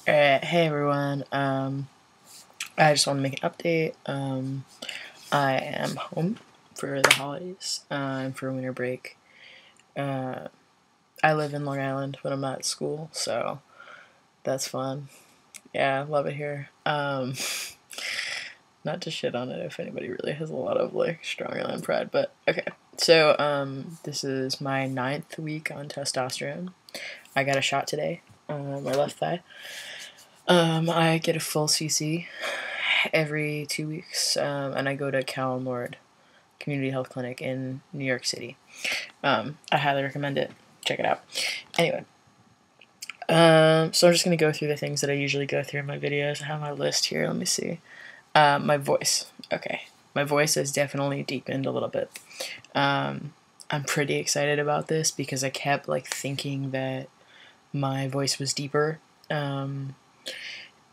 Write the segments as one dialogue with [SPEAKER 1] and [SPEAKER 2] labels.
[SPEAKER 1] Hey everyone. I just want to make an update. I am home for the holidays. I'm for winter break. Uh, I live in Long Island, but I'm not at school, so that's fun. Yeah, love it here. Not to shit on it if anybody really has a lot of like strong island pride, but okay. So this is my 9th week on testosterone. I got a shot today on my left thigh. I get a full CC every 2 weeks, and I go to Cal Community Health Clinic in New York City. I highly recommend it. Check it out. Anyway, so I'm just going to go through the things that I usually go through in my videos. I have my list here. Let me see. My voice. Okay. My voice has definitely deepened a little bit. I'm pretty excited about this because I kept like thinking that my voice was deeper.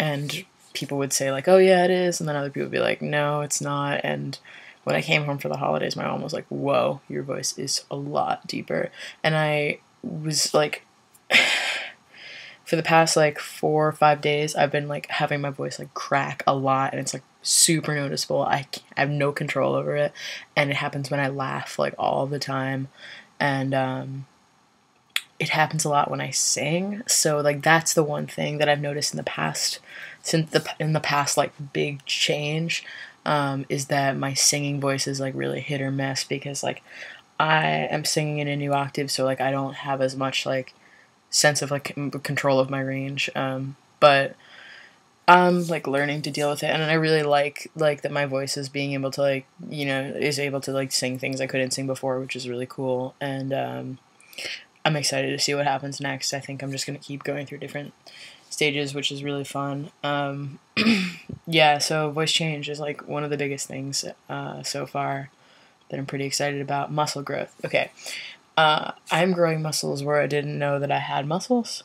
[SPEAKER 1] And people would say like, oh yeah, it is, and then other people would be like, no, it's not. And when I came home for the holidays, my mom was like, whoa, your voice is a lot deeper. And I was like, for the past like 4 or 5 days, I've been like having my voice like crack a lot, and it's like super noticeable. I have no control over it, and it happens when I laugh like all the time. And it happens a lot when I sing. So like that's the one thing that I've noticed in the past, in the past like big change, is that my singing voice is like really hit or miss, because like I am singing in a new octave, so like I don't have as much like sense of like control of my range. But I'm like learning to deal with it, and I really like that my voice is being able to like, you know, is able to like sing things I couldn't sing before, which is really cool. And I'm excited to see what happens next. I think I'm just going to keep going through different stages, which is really fun. Yeah, so voice change is like one of the biggest things so far that I'm pretty excited about. Muscle growth. Okay. I'm growing muscles where I didn't know that I had muscles.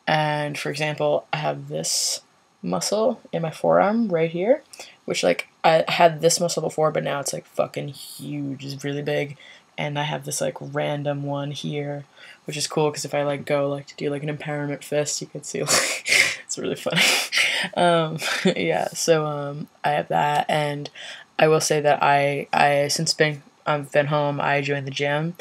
[SPEAKER 1] And for example, I have this muscle in my forearm right here, which like I had this muscle before, but now it's like fucking huge. It's really big. And I have this like random one here, which is cool because if I like go like to do like an empowerment fist, you can see like it's really funny. Yeah, so I have that, and I will say that I since I've been home, I joined the gym,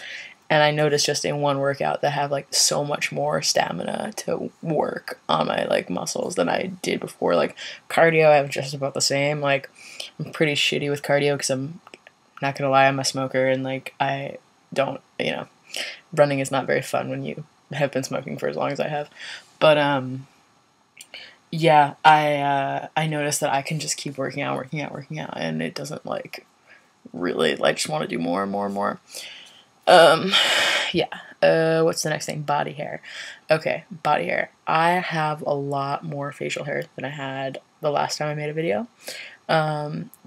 [SPEAKER 1] and I noticed just in one workout that I have like so much more stamina to work on my like muscles than I did before. Like cardio, I have just about the same. Like I'm pretty shitty with cardio because I'm not gonna lie, I'm a smoker, and like I don't, you know, running is not very fun when you have been smoking for as long as I have. But yeah, I noticed that I can just keep working out, and it doesn't like really like just want to do more and more and more. Yeah. What's the next thing? Body hair. Okay, body hair. I have a lot more facial hair than I had the last time I made a video.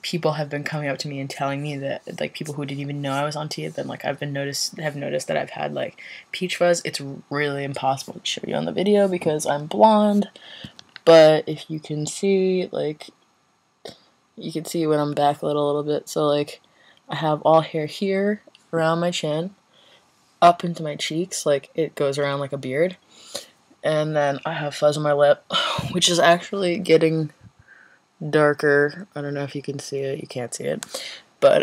[SPEAKER 1] People have been coming up to me and telling me that like people who didn't even know I was on T have been like have noticed that I've had like peach fuzz. It's really impossible to show you on the video because I'm blonde, but if you can see, like, you can see when I'm backlit a little bit. So like I have all hair here around my chin, up into my cheeks, like it goes around like a beard, and then I have fuzz on my lip, which is actually getting darker. I don't know if you can see it. You can't see it, but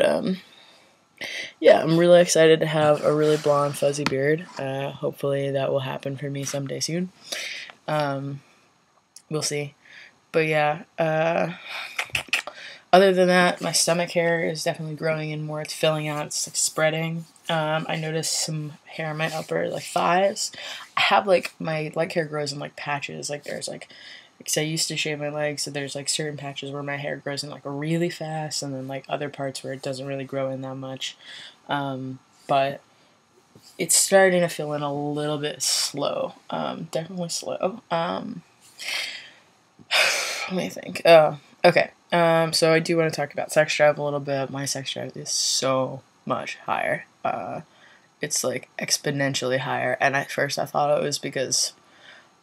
[SPEAKER 1] yeah, I'm really excited to have a really blonde fuzzy beard. Hopefully that will happen for me someday soon. We'll see. But yeah, other than that, my stomach hair is definitely growing in more. It's filling out. It's like spreading. I noticed some hair on my upper like thighs. I have like my leg hair grows in like patches. Like there's like, because I used to shave my legs, so there's like certain patches where my hair grows in like really fast, and then like other parts where it doesn't really grow in that much. But it's starting to fill in a little bit slow. Definitely slow. Let me think. Oh, okay. So I do want to talk about sex drive a little bit. My sex drive is so much higher. It's like exponentially higher. And at first I thought it was because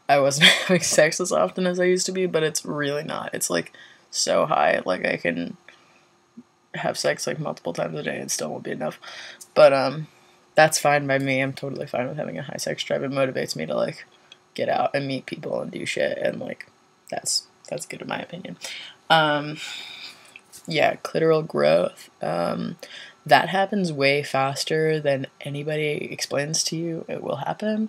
[SPEAKER 1] I wasn't having sex as often as I used to be, but it's really not. It's like so high. Like I can have sex like multiple times a day and still won't be enough. But that's fine by me. I'm totally fine with having a high sex drive. It motivates me to like get out and meet people and do shit and like that's good in my opinion. Yeah, clitoral growth. That happens way faster than anybody explains to you it will happen.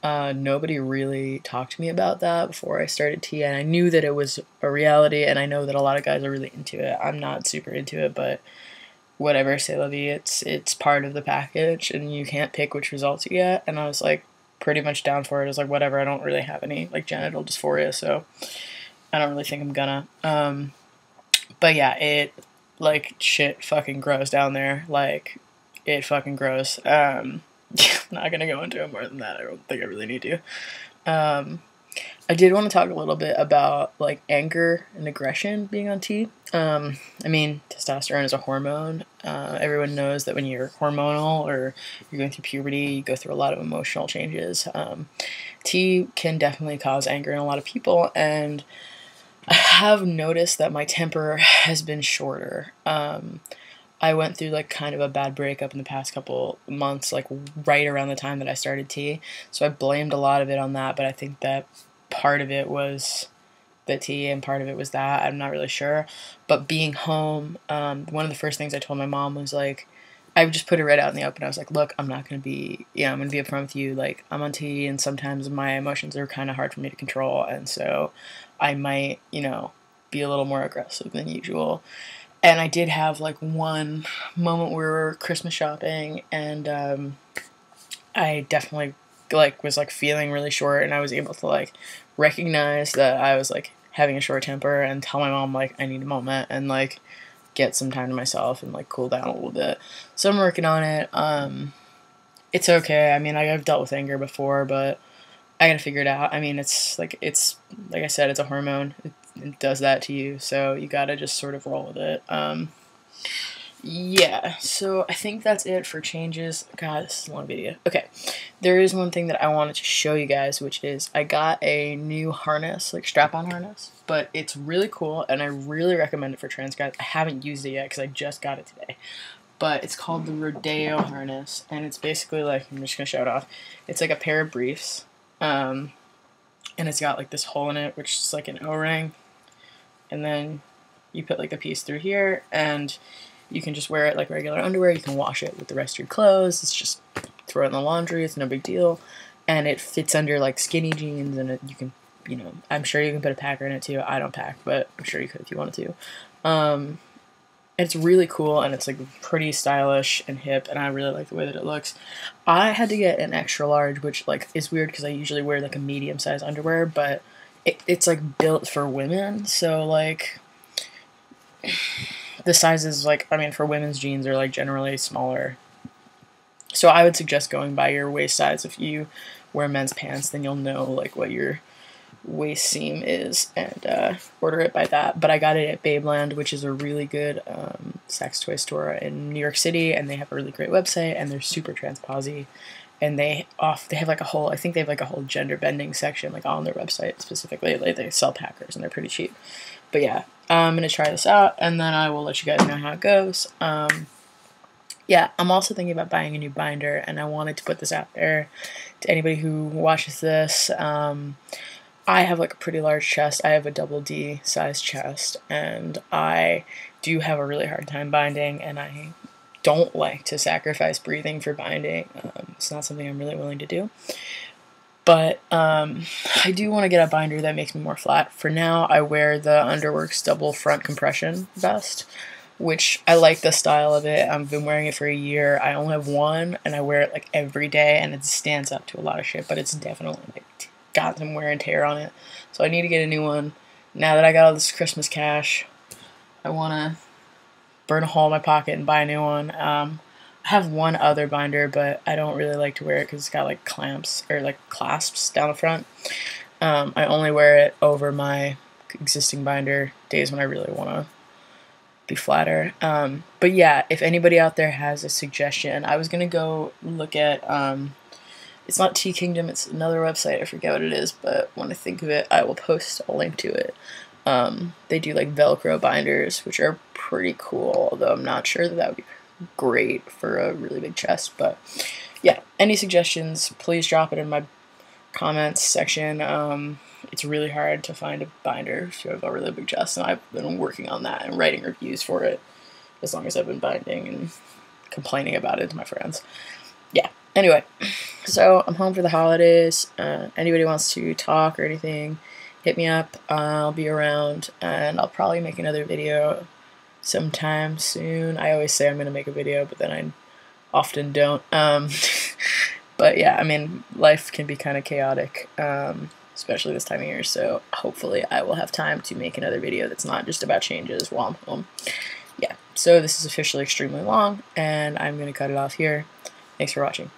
[SPEAKER 1] Nobody really talked to me about that before I started T, and I knew that it was a reality, and I know that a lot of guys are really into it. I'm not super into it, but whatever, c'est la vie. It's part of the package, and you can't pick which results you get. And I was like pretty much down for it. I was like, whatever. I don't really have any like genital dysphoria, so I don't really think I'm gonna. But yeah, it like shit fucking grows down there. Like it fucking grows. Not gonna go into it more than that. I don't think I really need to. I did want to talk a little bit about like anger and aggression being on T. I mean, testosterone is a hormone. Everyone knows that when you're hormonal or you're going through puberty, you go through a lot of emotional changes. T can definitely cause anger in a lot of people, and I have noticed that my temper has been shorter. I went through like kind of a bad breakup in the past couple months, like right around the time that I started T. So I blamed a lot of it on that, but I think that part of it was the T and part of it was that. I'm not really sure. But being home, one of the first things I told my mom was like, I just put it right out in the open. I was like, look, I'm not going to be, I'm going to be upfront with you. Like, I'm on T, and sometimes my emotions are kind of hard for me to control. And so I might, be a little more aggressive than usual. And I did have, like, one moment where we were Christmas shopping, and I definitely, like, was, like, feeling really short, and I was able to, like, recognize that I was, like, having a short temper and tell my mom, like, I need a moment and, like, get some time to myself and, like, cool down a little bit. So I'm working on it. It's okay. I mean, I've dealt with anger before, but I gotta figure it out. I mean, it's like I said, it's a hormone. It does that to you, so you gotta just sort of roll with it. Yeah, so I think that's it for changes. God, this is a long video. Okay, there is one thing that I wanted to show you guys, which is I got a new harness, like strap-on harness, but it's really cool, and I really recommend it for trans guys. I haven't used it yet because I just got it today, but it's called the Rodeo harness, and it's basically like, I'm just gonna show it off. It's like a pair of briefs, and it's got like this hole in it, which is like an O-ring, and then you put like a piece through here, and you can just wear it like regular underwear. You can wash it with the rest of your clothes. It's just throw it in the laundry. It's no big deal, and it fits under like skinny jeans, and you can, I'm sure you can put a packer in it too. I don't pack, but I'm sure you could if you wanted to. It's really cool, and it's like pretty stylish and hip, and I really like the way that it looks. I had to get an extra large, which like is weird because I usually wear like a medium size underwear, but it's like built for women, so like the sizes, like, I mean, for women's jeans are like generally smaller. So I would suggest going by your waist size. If you wear men's pants, then you'll know like what your waist seam is, and order it by that. But I got it at Babeland, which is a really good sex toy store in New York City, and they have a really great website, and they're super transposy, and they have like a whole, I think they have like a whole gender bending section like on their website specifically. Like they sell packers, and they're pretty cheap. But yeah, I'm gonna try this out, and then I will let you guys know how it goes. Yeah, I'm also thinking about buying a new binder, and I wanted to put this out there to anybody who watches this. I have like a pretty large chest. I have a double D size chest, and I do have a really hard time binding, and I don't like to sacrifice breathing for binding. It's not something I'm really willing to do. But I do want to get a binder that makes me more flat. For now, I wear the Underworks double front compression vest, which I like the style of it. I've been wearing it for a year. I only have one, and I wear it like every day, and it stands up to a lot of shit, but it's definitely like got some wear and tear on it. So I need to get a new one. Now that I got all this Christmas cash, I want to burn a hole in my pocket and buy a new one. I have one other binder, but I don't really like to wear it because it's got like clamps or like clasps down the front. I only wear it over my existing binder days when I really want to be flatter. But yeah, if anybody out there has a suggestion, I was going to go look at, it's not T Kingdom, it's another website, I forget what it is, but when I think of it, I will post a link to it. They do like Velcro binders, which are pretty cool, although I'm not sure that would be great for a really big chest. But yeah, any suggestions, please drop it in my comments section. it's really hard to find a binder if you have a really big chest, and I've been working on that and writing reviews for it as long as I've been binding and complaining about it to my friends. Yeah, anyway, so I'm home for the holidays. Anybody wants to talk or anything, hit me up. I'll be around, and I'll probably make another video sometime soon. I always say I'm going to make a video, but then I often don't. But yeah, I mean, life can be kind of chaotic, especially this time of year, so hopefully I will have time to make another video that's not just about changes while I'm home. Yeah, so this is officially extremely long, and I'm going to cut it off here. Thanks for watching.